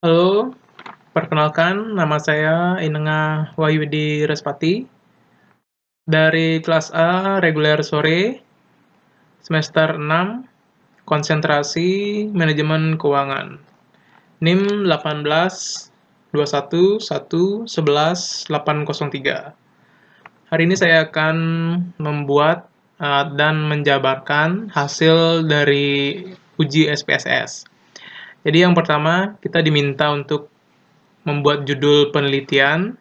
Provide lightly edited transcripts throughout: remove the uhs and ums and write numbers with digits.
Halo, perkenalkan nama saya Inengah Wahyudi Respati dari kelas A reguler sore semester 6 konsentrasi manajemen keuangan. NIM 18 21 11 803. Hari ini saya akan membuat dan menjabarkan hasil dari uji SPSS. Jadi yang pertama kita diminta untuk membuat judul penelitian,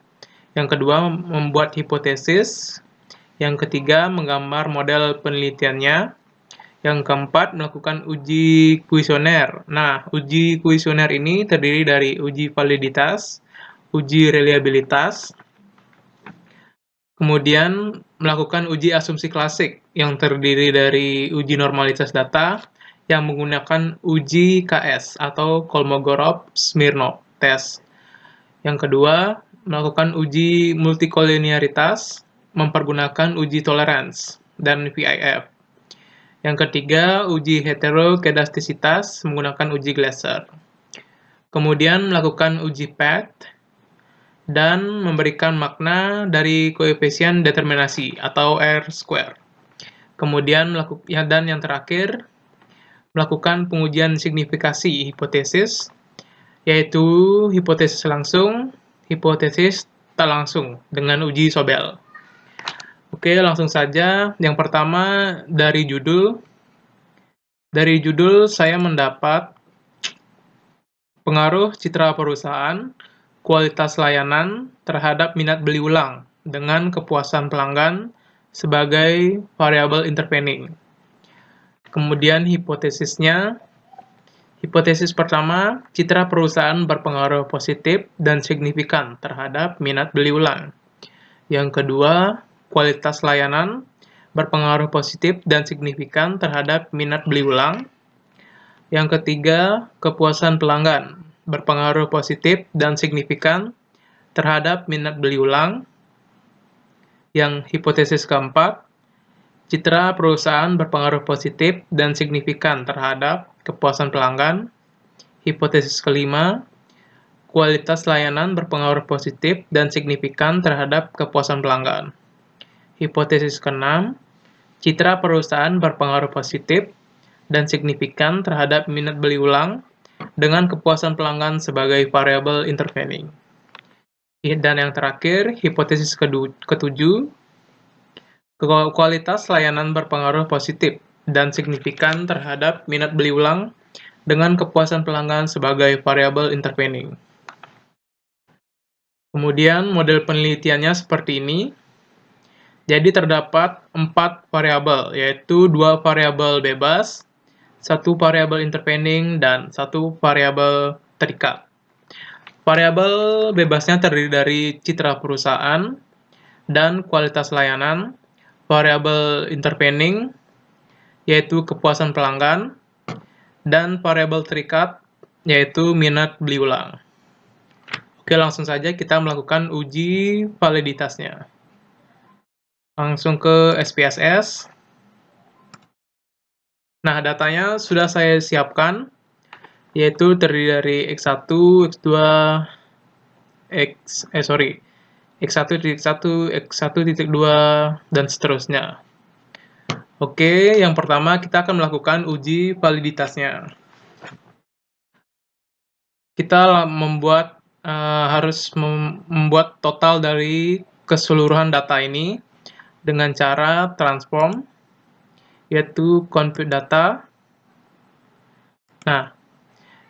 yang kedua membuat hipotesis, yang ketiga menggambar model penelitiannya, yang keempat melakukan uji kuesioner. Nah, uji kuesioner ini terdiri dari uji validitas, uji reliabilitas, kemudian melakukan uji asumsi klasik yang terdiri dari uji normalitas data yang menggunakan uji KS atau Kolmogorov-Smirnov test. Yang kedua, melakukan uji multikolinearitas mempergunakan uji tolerance dan VIF. Yang ketiga, uji heterokedastisitas menggunakan uji Glasser. Kemudian melakukan uji PET dan memberikan makna dari koefisien determinasi atau R-square. Kemudian dan yang terakhir, melakukan pengujian signifikasi hipotesis, yaitu hipotesis langsung, hipotesis tak langsung dengan uji Sobel. Oke, langsung saja. Yang pertama dari judul. Dari judul saya mendapat pengaruh citra perusahaan, kualitas layanan terhadap minat beli ulang dengan kepuasan pelanggan sebagai variabel intervening. Kemudian hipotesisnya. Hipotesis pertama, citra perusahaan berpengaruh positif dan signifikan terhadap minat beli ulang. Yang kedua, kualitas layanan berpengaruh positif dan signifikan terhadap minat beli ulang. Yang ketiga, kepuasan pelanggan berpengaruh positif dan signifikan terhadap minat beli ulang. Yang hipotesis keempat, citra perusahaan berpengaruh positif dan signifikan terhadap kepuasan pelanggan. Hipotesis kelima, kualitas layanan berpengaruh positif dan signifikan terhadap kepuasan pelanggan. Hipotesis keenam, citra perusahaan berpengaruh positif dan signifikan terhadap minat beli ulang dengan kepuasan pelanggan sebagai variabel intervening. Dan yang terakhir, hipotesis ketujuh, kualitas layanan berpengaruh positif dan signifikan terhadap minat beli ulang dengan kepuasan pelanggan sebagai variabel intervening. Kemudian model penelitiannya seperti ini. Jadi terdapat 4 variabel, yaitu 2 variabel bebas, 1 variabel intervening, dan 1 variabel terikat. Variabel bebasnya terdiri dari citra perusahaan dan kualitas layanan. Variabel intervening yaitu kepuasan pelanggan, dan variabel terikat yaitu minat beli ulang. Oke, langsung saja kita melakukan uji validitasnya. Langsung ke SPSS. Nah, datanya sudah saya siapkan, yaitu terdiri dari X1, X2, X1.1, X1.2, dan seterusnya. Oke, yang pertama kita akan melakukan uji validitasnya. Kita harus membuat total dari keseluruhan data ini dengan cara transform, yaitu compute data. Nah,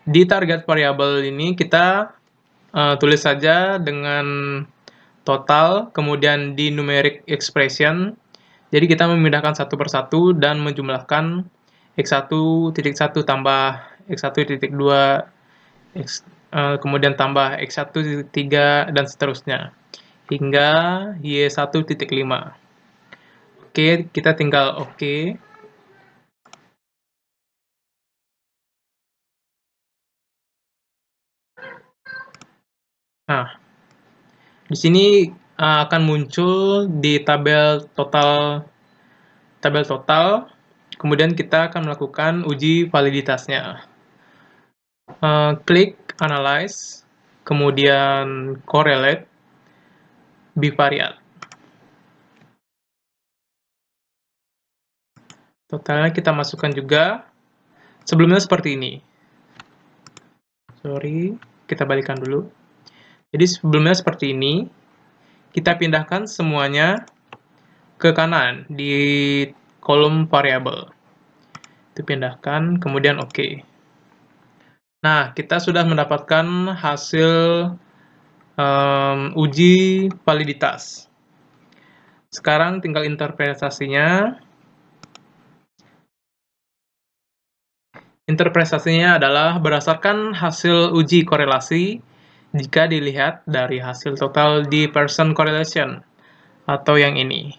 di target variabel ini kita tulis saja dengan total, kemudian di numeric expression. Jadi kita memindahkan satu persatu dan menjumlahkan X1.1 tambah X1.2, kemudian tambah X1.3, dan seterusnya, hingga Y1.5. Oke, kita tinggal oke. Nah, di sini akan muncul di tabel total, kemudian kita akan melakukan uji validitasnya. Klik Analyze, kemudian Correlate, Bivariate. Totalnya kita masukkan juga. Sebelumnya seperti ini. Sorry, kita balikan dulu. Jadi sebelumnya seperti ini. Kita pindahkan semuanya ke kanan di kolom variabel. Itu pindahkan, kemudian OK. Nah, kita sudah mendapatkan hasil uji validitas. Sekarang tinggal interpretasinya. Interpretasinya adalah berdasarkan hasil uji korelasi jika dilihat dari hasil total di Pearson correlation, atau yang ini.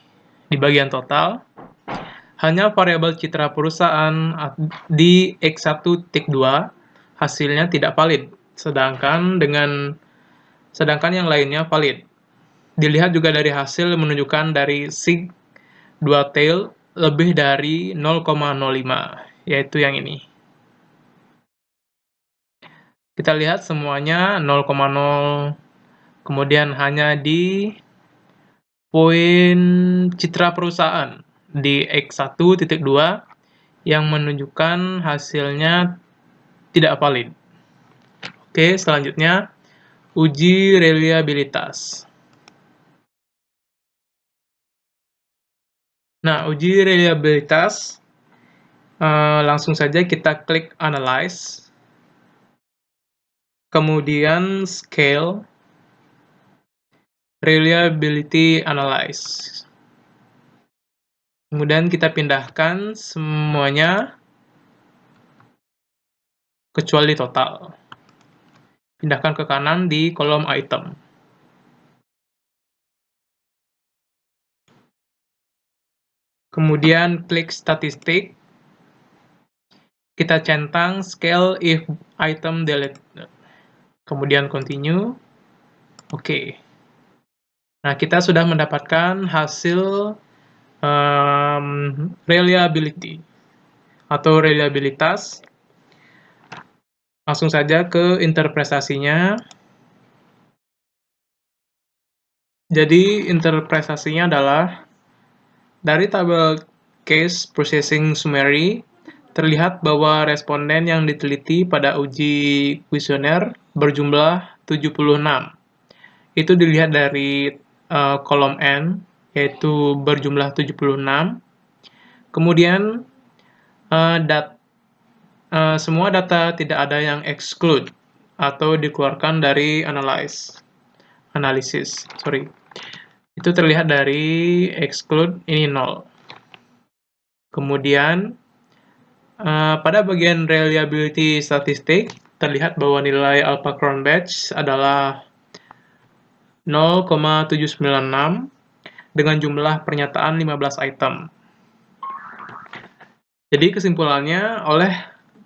Di bagian total, hanya variabel citra perusahaan di X1.2 hasilnya tidak valid, sedangkan yang lainnya valid. Dilihat juga dari hasil menunjukkan dari sig 2 tail lebih dari 0,05, yaitu yang ini. Kita lihat semuanya 0,0, kemudian hanya di poin citra perusahaan di X1.2 yang menunjukkan hasilnya tidak valid. Oke, selanjutnya uji reliabilitas. Nah, uji reliabilitas langsung saja kita klik Analyze, kemudian Scale, Reliability Analyze. Kemudian kita pindahkan semuanya kecuali total. Pindahkan ke kanan di kolom item. Kemudian klik statistik. Kita centang scale if item deleted. Kemudian continue. Oke. Nah, kita sudah mendapatkan hasil reliability atau reliabilitas. Langsung saja ke interpretasinya. Jadi interpretasinya adalah dari tabel case processing summary terlihat bahwa responden yang diteliti pada uji kuesioner berjumlah 76. Itu dilihat dari kolom N, yaitu berjumlah 76. Kemudian semua data tidak ada yang exclude atau dikeluarkan dari analisis. Itu terlihat dari exclude ini 0. Kemudian pada bagian reliability statistik terlihat bahwa nilai alpha Cronbach adalah 0,796 dengan jumlah pernyataan 15 item. Jadi kesimpulannya,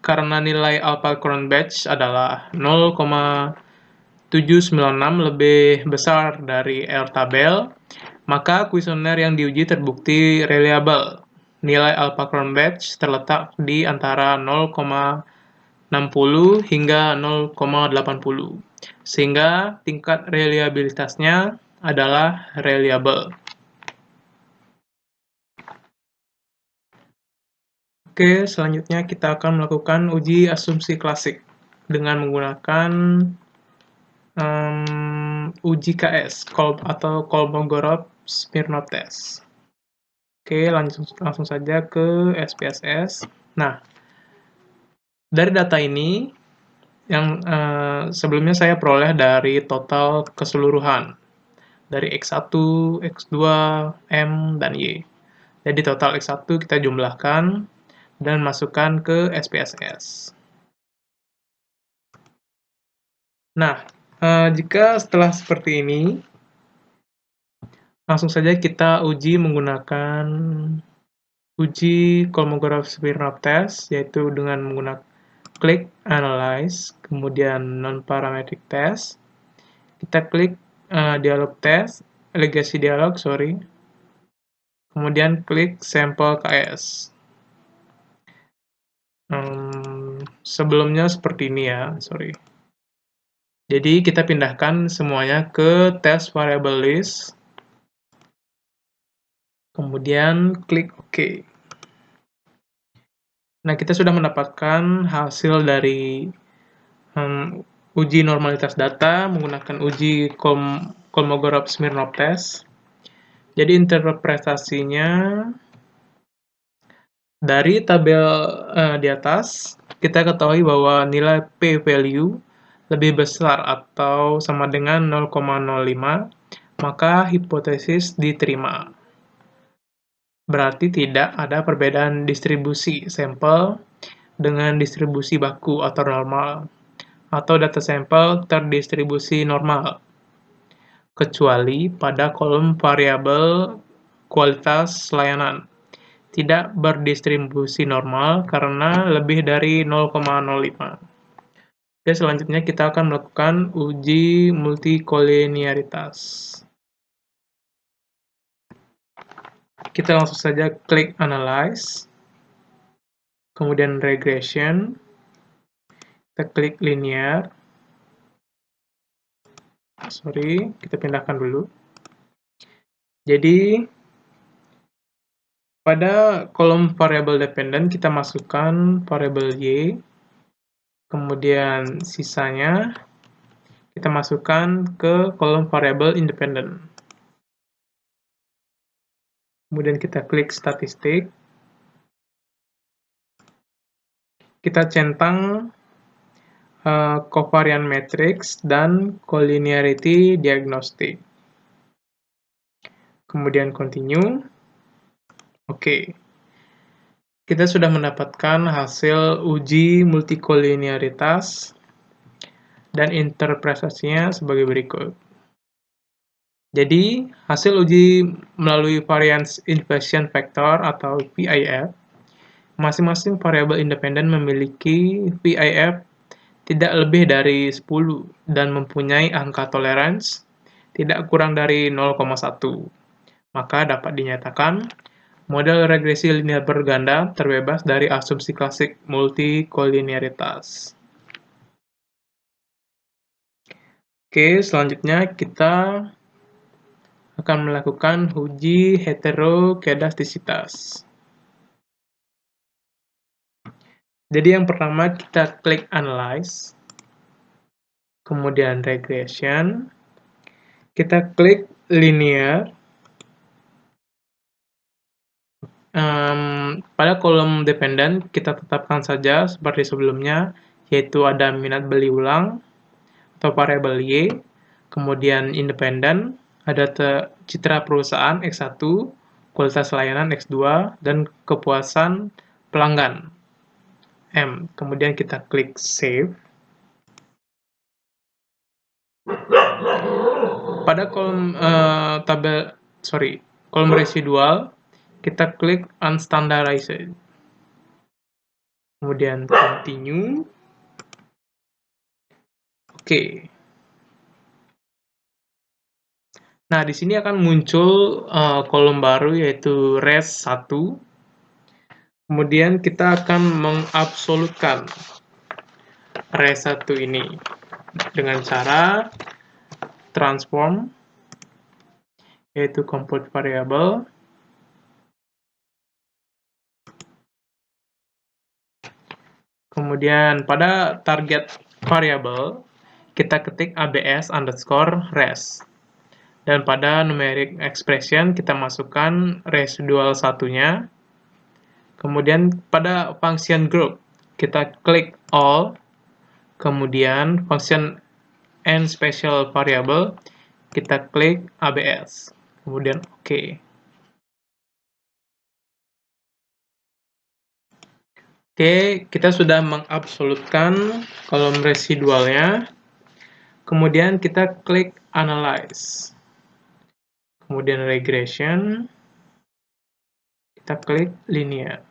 karena nilai alpha Cronbach adalah 0,796 lebih besar dari R tabel, maka kuesioner yang diuji terbukti reliable. Nilai alpha Cronbach terletak di antara 0,60 hingga 0,80, sehingga tingkat reliabilitasnya adalah reliable. Oke, selanjutnya kita akan melakukan uji asumsi klasik dengan menggunakan uji KS atau Kolmogorov-Smirnov test. Oke, langsung saja ke SPSS. Nah, dari data ini yang sebelumnya saya peroleh dari total keseluruhan dari X1, X2, M, dan Y. Jadi total X1 kita jumlahkan dan masukkan ke SPSS. Nah, jika setelah seperti ini, langsung saja kita uji menggunakan uji Kolmogorov-Smirnov test, yaitu dengan menggunakan klik Analyze, kemudian Non-Parametric Test. Kita klik Dialog Test, Legacy Dialog, kemudian klik Sampel KS. sebelumnya seperti ini ya, sorry. Jadi kita pindahkan semuanya ke test variable list, kemudian klik OK. Nah, kita sudah mendapatkan hasil dari uji normalitas data menggunakan uji Kolmogorov-Smirnov test. Jadi interpretasinya dari tabel di atas, kita ketahui bahwa nilai p-value lebih besar atau sama dengan 0,05, maka hipotesis diterima. Berarti tidak ada perbedaan distribusi sampel dengan distribusi baku atau normal, atau data sampel terdistribusi normal, kecuali pada kolom variabel kualitas layanan. Tidak berdistribusi normal karena lebih dari 0,05. Oke, selanjutnya kita akan melakukan uji multikolinearitas. Kita langsung saja klik Analyze, kemudian Regression, kita klik Linear. Sorry, kita pindahkan dulu. Jadi, pada kolom variabel dependent kita masukkan variabel Y, kemudian sisanya kita masukkan ke kolom variabel independent. Kemudian kita klik statistik. Kita centang covariance matrix dan collinearity diagnostic. Kemudian continue. Oke. Kita sudah mendapatkan hasil uji multikolinearitas dan interpretasinya sebagai berikut. Jadi, hasil uji melalui variance inversion factor atau VIF, masing-masing variabel independen memiliki VIF tidak lebih dari 10 dan mempunyai angka toleransi tidak kurang dari 0,1. Maka dapat dinyatakan model regresi linear berganda terbebas dari asumsi klasik multikolinearitas. Oke, selanjutnya kita akan melakukan uji heterokedastisitas. Jadi yang pertama kita klik Analyze, kemudian Regression, kita klik Linear. Pada kolom dependent kita tetapkan saja seperti sebelumnya, yaitu ada minat beli ulang atau variabel Y, kemudian independen, ada citra perusahaan X1, kualitas layanan X2, dan kepuasan pelanggan M. Kemudian kita klik Save. Pada kolom kolom residual, kita klik Unstandardized. Kemudian Continue. Oke. Nah, di sini akan muncul kolom baru yaitu res 1. Kemudian kita akan mengabsolutkan res 1 ini dengan cara transform, yaitu compute variable. Kemudian pada target variable kita ketik abs underscore res. Dan pada numeric expression kita masukkan residual satunya. Kemudian pada function group kita klik all. Kemudian function and special variable kita klik abs. Kemudian OK. Oke, kita sudah mengabsolutkan kolom residualnya. Kemudian kita klik Analyze. Kemudian Regression. Kita klik Linear.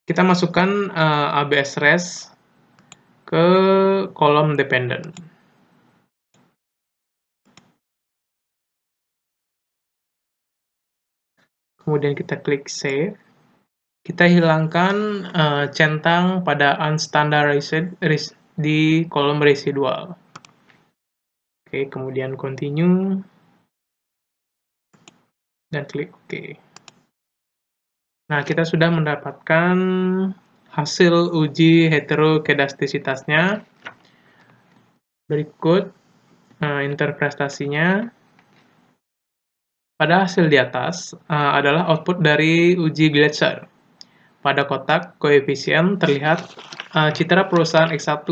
Kita masukkan ABS res ke kolom dependent. Kemudian kita klik Save. Kita hilangkan centang pada unstandarized di kolom residual. Oke, kemudian continue dan klik OK. Nah, kita sudah mendapatkan hasil uji heterokedastisitasnya. Berikut interpretasinya. Pada hasil di atas adalah output dari uji Gletser. Pada kotak koefisien terlihat citra perusahaan X1,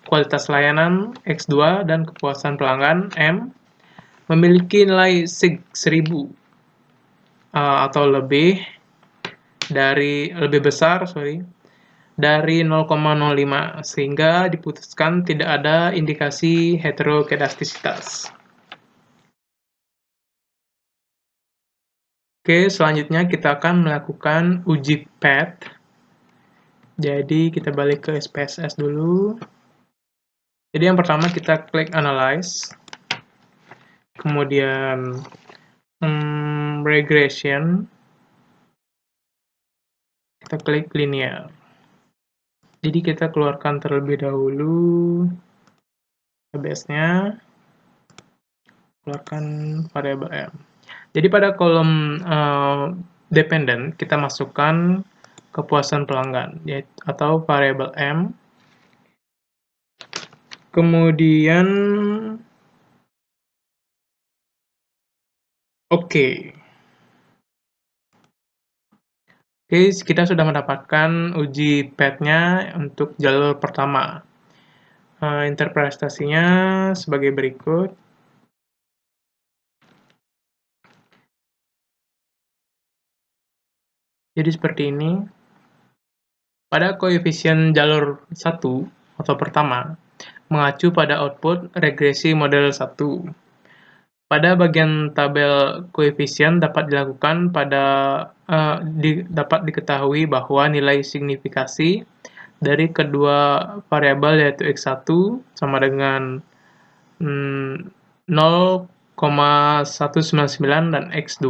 kualitas layanan X2, dan kepuasan pelanggan M memiliki nilai sig 1000 atau lebih besar dari 0,05 sehingga diputuskan tidak ada indikasi heterokedastisitas. Oke, selanjutnya kita akan melakukan uji PET. Jadi kita balik ke SPSS dulu. Jadi yang pertama kita klik Analyze, kemudian Regression, kita klik Linear. Jadi kita keluarkan terlebih dahulu database-nya, keluarkan variabel M. Jadi pada kolom dependent kita masukkan kepuasan pelanggan atau variabel M. Kemudian Oke, kita sudah mendapatkan uji PET-nya untuk jalur pertama. Interpretasinya sebagai berikut. Jadi seperti ini. Pada koefisien jalur 1 atau pertama, mengacu pada output regresi model 1. Pada bagian tabel koefisien dapat dilakukan dapat diketahui bahwa nilai signifikasi dari kedua variabel yaitu X1 sama dengan 0,199 dan X2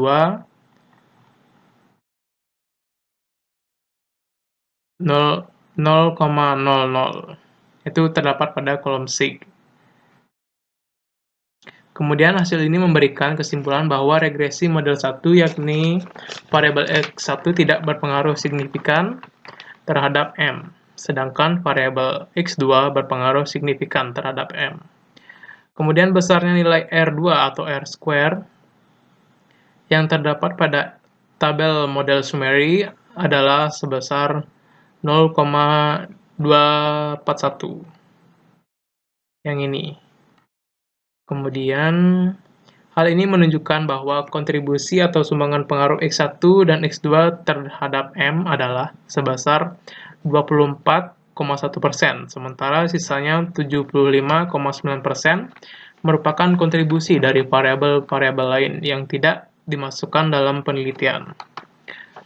0,00. Itu terdapat pada kolom sig. Kemudian hasil ini memberikan kesimpulan bahwa regresi model 1 yakni variabel X1 tidak berpengaruh signifikan terhadap M, sedangkan variabel X2 berpengaruh signifikan terhadap M. Kemudian besarnya nilai R2 atau R-square yang terdapat pada tabel model summary adalah sebesar 0,241. Yang ini. Kemudian, hal ini menunjukkan bahwa kontribusi atau sumbangan pengaruh X1 dan X2 terhadap M adalah sebesar 24,1%, sementara sisanya 75,9% merupakan kontribusi dari variabel-variabel lain yang tidak dimasukkan dalam penelitian.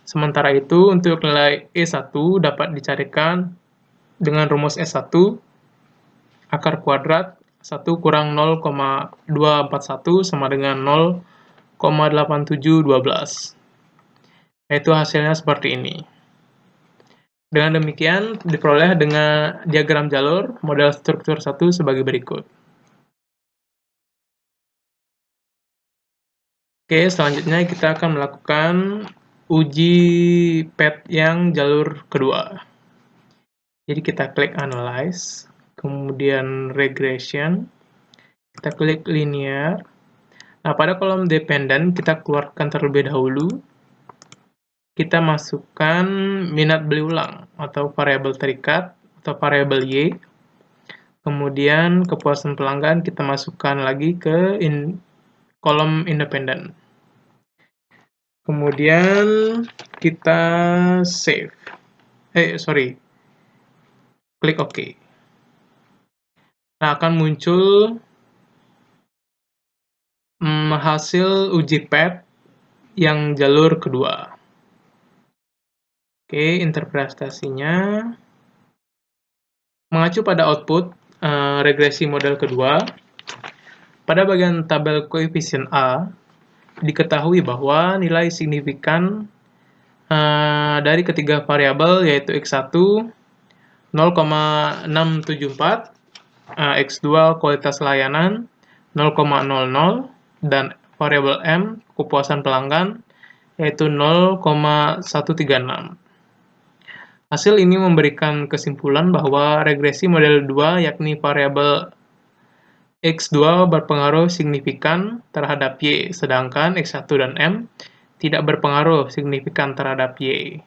Sementara itu, untuk nilai E1 dapat dicarikan dengan rumus S1 akar kuadrat 1 kurang 0,241 sama dengan 0,8712. Yaitu hasilnya seperti ini. Dengan demikian, diperoleh dengan diagram jalur model struktur 1 sebagai berikut. Oke, selanjutnya kita akan melakukan uji PET yang jalur kedua. Jadi kita klik Analyze, kemudian Regression, kita klik Linear. Nah, pada kolom Dependent kita keluarkan terlebih dahulu. Kita masukkan minat beli ulang atau variabel terikat atau variabel Y. Kemudian kepuasan pelanggan kita masukkan lagi ke kolom Independent. Kemudian kita save. Klik OK. Nah, akan muncul hasil uji PET yang jalur kedua. Oke, interpretasinya mengacu pada output regresi model kedua. Pada bagian tabel koefisien A, diketahui bahwa nilai signifikan dari ketiga variabel yaitu X1 0,674, X2 kualitas layanan 0,00, dan variabel M kepuasan pelanggan yaitu 0,136. Hasil ini memberikan kesimpulan bahwa regresi model 2 yakni variabel X2 berpengaruh signifikan terhadap Y, sedangkan X1 dan M tidak berpengaruh signifikan terhadap Y.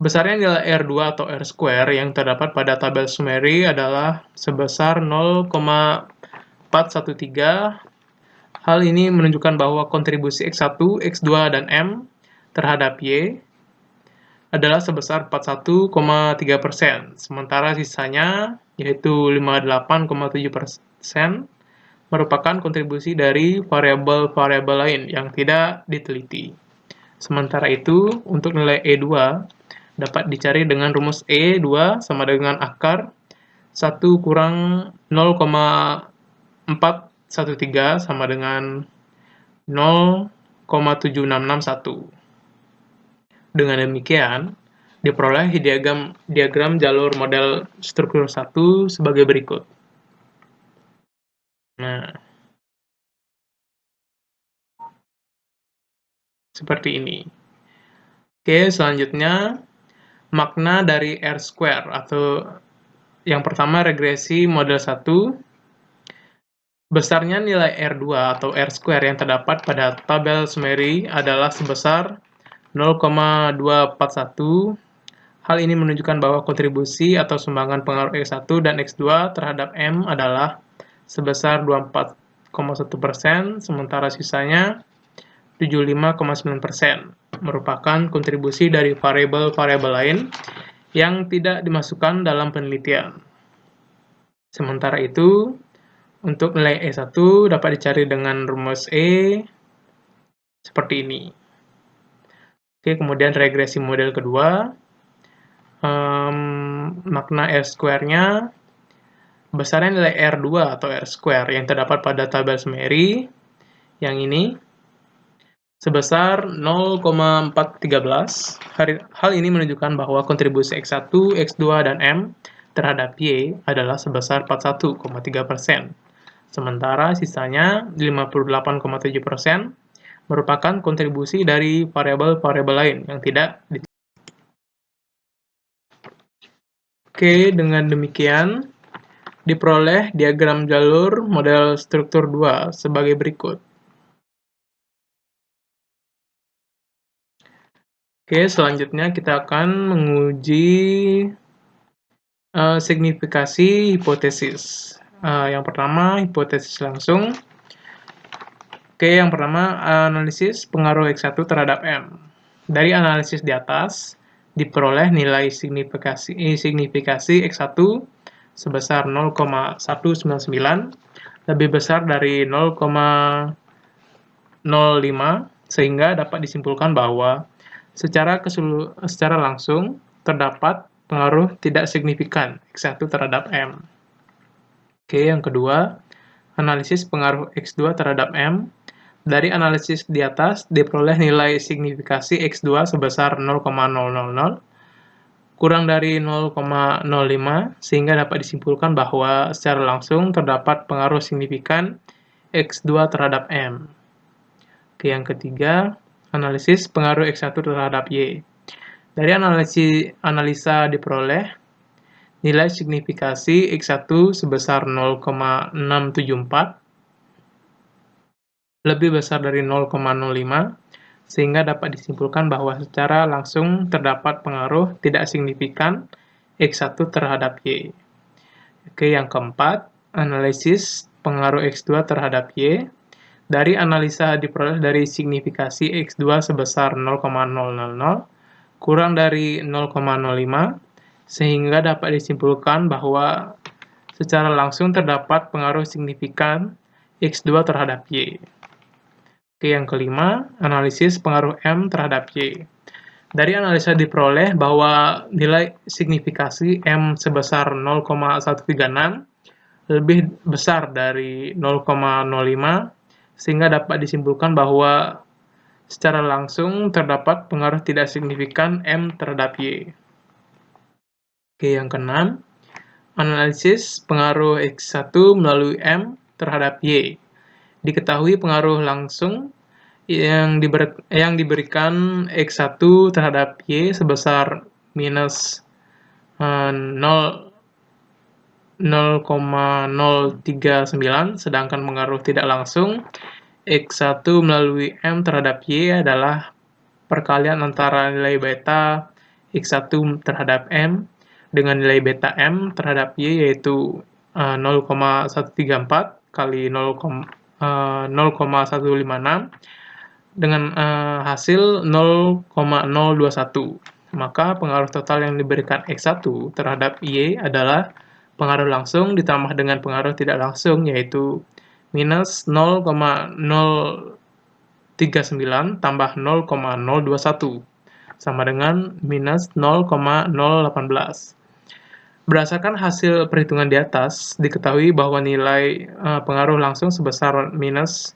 Besarnya nilai R2 atau R-square yang terdapat pada tabel summary adalah sebesar 0,413. Hal ini menunjukkan bahwa kontribusi X1, X2, dan M terhadap Y adalah sebesar 41,3%, sementara sisanya, yaitu 58,7%, merupakan kontribusi dari variabel-variabel lain yang tidak diteliti. Sementara itu, untuk nilai E2 dapat dicari dengan rumus E2 sama dengan akar 1 kurang 0,413 sama dengan 0,7661. Dengan demikian, diperoleh diagram jalur model struktur 1 sebagai berikut. Nah, seperti ini. Oke, selanjutnya makna dari R-square atau yang pertama regresi model 1. Besarnya nilai R2 atau R-square yang terdapat pada tabel summary adalah sebesar 0,241. Hal ini menunjukkan bahwa kontribusi atau sumbangan pengaruh X1 dan X2 terhadap M adalah sebesar 24,1%, sementara sisanya 75,9%, merupakan kontribusi dari variabel-variabel lain yang tidak dimasukkan dalam penelitian. Sementara itu, untuk nilai E1 dapat dicari dengan rumus E seperti ini. Oke, kemudian regresi model kedua. Makna R-square-nya, besarnya nilai R2 atau R-square yang terdapat pada tabel summary, yang ini, sebesar 0,413. Hal ini menunjukkan bahwa kontribusi X1, X2, dan M terhadap Y adalah sebesar 41,3%. Sementara sisanya 58,7% merupakan kontribusi dari variabel-variabel lain yang tidak diteliti. Oke, dengan demikian diperoleh diagram jalur model struktur 2 sebagai berikut. Oke, selanjutnya kita akan menguji signifikasi hipotesis. Yang pertama, hipotesis langsung. Oke, yang pertama, analisis pengaruh X1 terhadap M. Dari analisis di atas, diperoleh nilai signifikasi X1 sebesar 0,199, lebih besar dari 0,05, sehingga dapat disimpulkan bahwa secara langsung terdapat pengaruh tidak signifikan X1 terhadap M. Oke, yang kedua, analisis pengaruh X2 terhadap M. Dari analisis di atas, diperoleh nilai signifikasi X2 sebesar 0,000, kurang dari 0,05, sehingga dapat disimpulkan bahwa secara langsung terdapat pengaruh signifikan X2 terhadap M. Oke, yang ketiga, analisis pengaruh X1 terhadap Y. Dari analisa diperoleh nilai signifikasi X1 sebesar 0,674, lebih besar dari 0,05, sehingga dapat disimpulkan bahwa secara langsung terdapat pengaruh tidak signifikan X1 terhadap Y. Oke, yang keempat, analisis pengaruh X2 terhadap Y. Dari analisa diperoleh dari signifikasi X2 sebesar 0,000, kurang dari 0,05, sehingga dapat disimpulkan bahwa secara langsung terdapat pengaruh signifikan X2 terhadap Y. Oke, yang kelima, analisis pengaruh M terhadap Y. Dari analisa diperoleh bahwa nilai signifikasi M sebesar 0,136 lebih besar dari 0,05, sehingga dapat disimpulkan bahwa secara langsung terdapat pengaruh tidak signifikan M terhadap Y. Oke, yang keenam, analisis pengaruh X1 melalui M terhadap Y. Diketahui pengaruh langsung yang diberikan X1 terhadap Y sebesar minus 0,039, sedangkan pengaruh tidak langsung X1 melalui M terhadap Y adalah perkalian antara nilai beta X1 terhadap M dengan nilai beta M terhadap Y, yaitu 0,134 kali 0,156 dengan hasil 0,021. Maka pengaruh total yang diberikan X1 terhadap Y adalah pengaruh langsung ditambah dengan pengaruh tidak langsung, yaitu minus 0,039 tambah 0,021 sama dengan minus 0,018. Berdasarkan hasil perhitungan di atas, diketahui bahwa nilai pengaruh langsung sebesar minus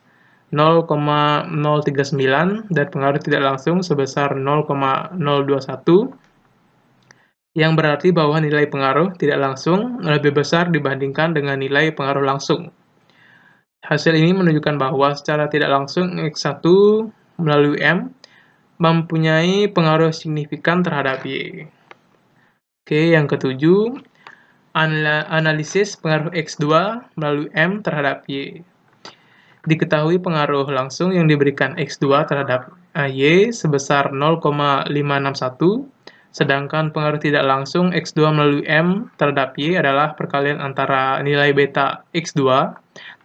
0,039 dan pengaruh tidak langsung sebesar 0,021, yang berarti bahwa nilai pengaruh tidak langsung lebih besar dibandingkan dengan nilai pengaruh langsung. Hasil ini menunjukkan bahwa secara tidak langsung X1 melalui M mempunyai pengaruh signifikan terhadap Y. Oke, yang ketujuh, analisis pengaruh X2 melalui M terhadap Y. Diketahui pengaruh langsung yang diberikan X2 terhadap Y sebesar 0,561, sedangkan pengaruh tidak langsung X2 melalui M terhadap Y adalah perkalian antara nilai beta X2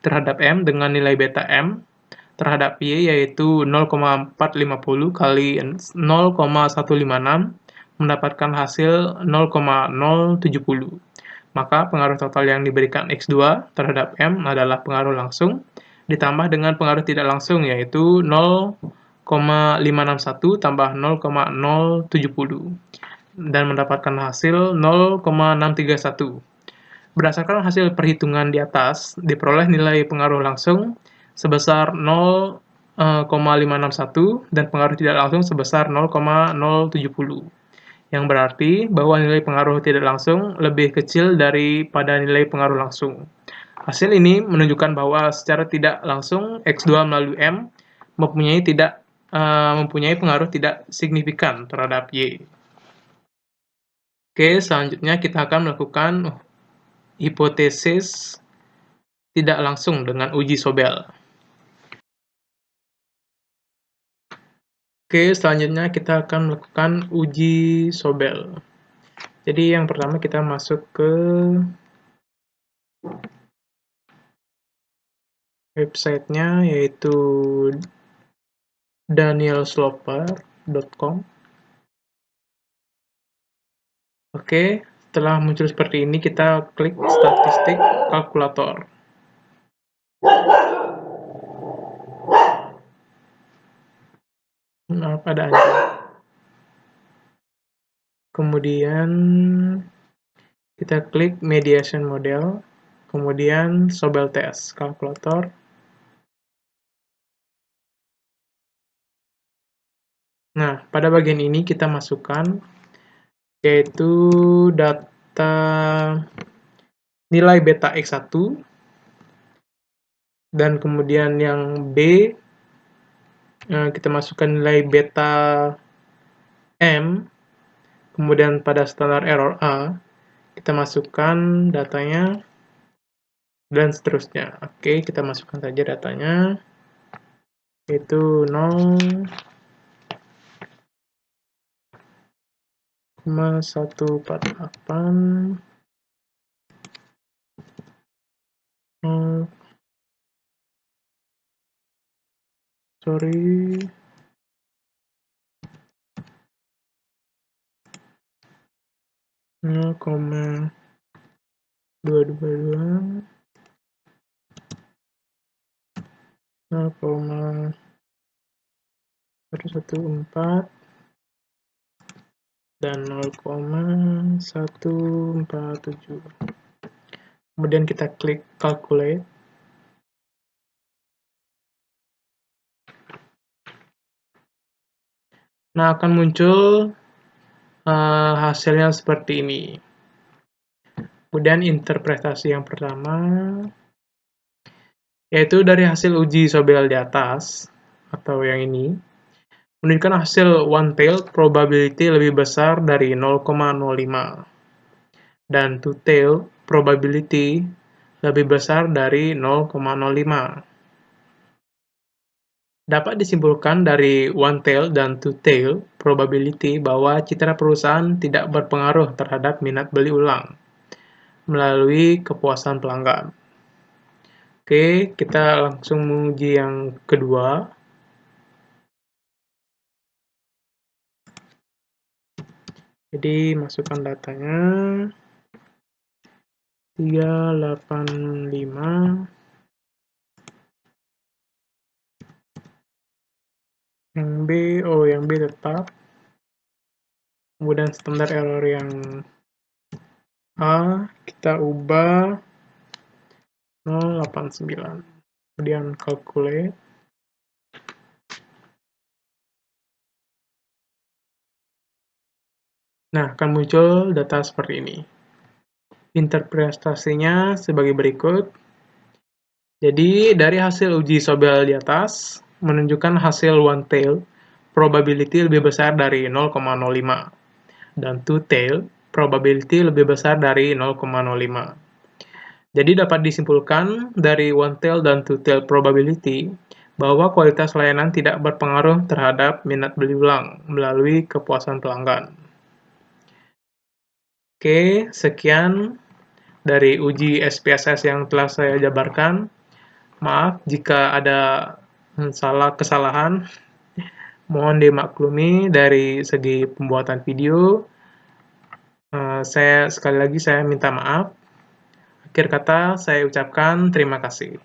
terhadap M dengan nilai beta M terhadap Y, yaitu 0,450 kali 0,156, mendapatkan hasil 0,070. Maka pengaruh total yang diberikan X2 terhadap M adalah pengaruh langsung ditambah dengan pengaruh tidak langsung, yaitu 0,561 tambah 0,070 dan mendapatkan hasil 0,631. Berdasarkan hasil perhitungan di atas, diperoleh nilai pengaruh langsung sebesar 0,561 dan pengaruh tidak langsung sebesar 0,070. Yang berarti bahwa nilai pengaruh tidak langsung lebih kecil daripada nilai pengaruh langsung. Hasil ini menunjukkan bahwa secara tidak langsung X2 melalui M mempunyai pengaruh tidak signifikan terhadap Y. Oke, selanjutnya kita akan melakukan hipotesis tidak langsung dengan uji Sobel. Oke, selanjutnya kita akan melakukan uji Sobel. Jadi yang pertama kita masuk ke websitenya, yaitu danielsloper.com. Oke, setelah muncul seperti ini, kita klik statistik kalkulator. Maaf, ada anjing. Kemudian kita klik mediation model, kemudian Sobel test kalkulator. Nah, pada bagian ini kita masukkan yaitu data nilai beta X1, dan kemudian yang B kita masukkan nilai beta M, kemudian pada standar error A kita masukkan datanya, dan seterusnya. Oke, kita masukkan saja datanya, yaitu 0,148 sorry 0,222 0,114 dan 0,147. Kemudian kita klik calculate. Nah, akan muncul hasilnya seperti ini. Kemudian interpretasi yang pertama, yaitu dari hasil uji Sobel di atas, atau yang ini, menunjukkan hasil one-tailed probability lebih besar dari 0,05, dan two-tailed probability lebih besar dari 0,05. Dapat disimpulkan dari one-tailed dan two-tailed probability bahwa citra perusahaan tidak berpengaruh terhadap minat beli ulang melalui kepuasan pelanggan. Oke, kita langsung menguji yang kedua. Jadi, masukkan datanya. 385. Yang B, yang B tetap. Kemudian standar error yang A, kita ubah 0,89. Kemudian calculate. Nah, akan muncul data seperti ini. Interpretasinya sebagai berikut. Jadi, dari hasil uji Sobel di atas, menunjukkan hasil one-tail probability lebih besar dari 0,05, dan two-tail probability lebih besar dari 0,05. Jadi, dapat disimpulkan dari one-tail dan two-tail probability bahwa kualitas layanan tidak berpengaruh terhadap minat beli ulang melalui kepuasan pelanggan. Oke, sekian dari uji SPSS yang telah saya jabarkan. Maaf jika ada kesalahan, mohon dimaklumi dari segi pembuatan video. Sekali lagi saya minta maaf. Akhir kata saya ucapkan terima kasih.